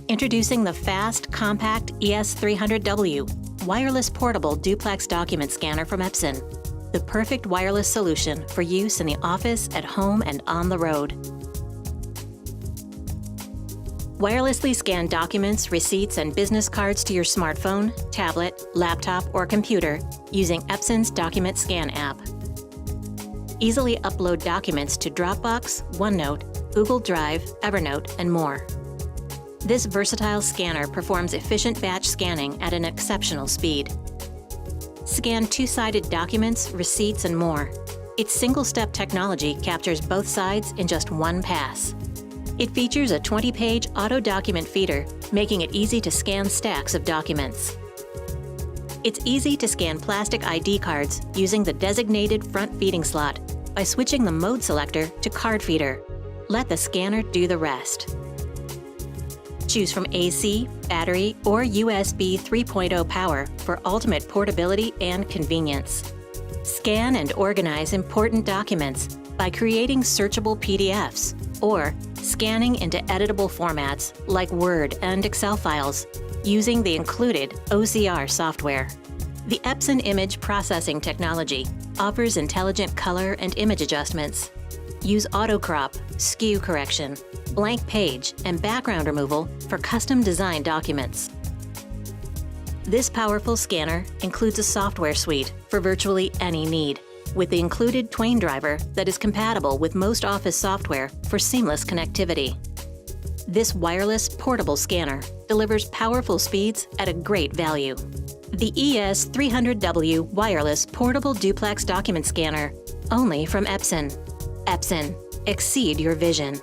Introducing the fast, compact ES300W, wireless portable duplex document scanner from Epson. The perfect wireless solution for use in the office, at home, and on the road. Wirelessly scan documents, receipts, and business cards to your smartphone, tablet, laptop, or computer using Epson's Document Scan app. Easily upload documents to Dropbox, OneNote, Google Drive, Evernote, and more. This versatile scanner performs efficient batch scanning at an exceptional speed. Scan two-sided documents, receipts, and more. Its single-step technology captures both sides in just one pass. It features a 20-page auto document feeder, making it easy to scan stacks of documents. It's easy to scan plastic ID cards using the designated front feeding slot by switching the mode selector to card feeder. Let the scanner do the rest. Choose from AC, battery, or USB 3.0 power for ultimate portability and convenience. Scan and organize important documents by creating searchable PDFs or scanning into editable formats like Word and Excel files using the included OCR software. The Epson image processing technology offers intelligent color and image adjustments. Use auto crop, skew correction, blank page, and background removal for custom-designed documents. This powerful scanner includes a software suite for virtually any need, with the included Twain driver that is compatible with most Office software for seamless connectivity. This wireless, portable scanner delivers powerful speeds at a great value. The ES300W wireless portable duplex document scanner, only from Epson. Epson, exceed your vision.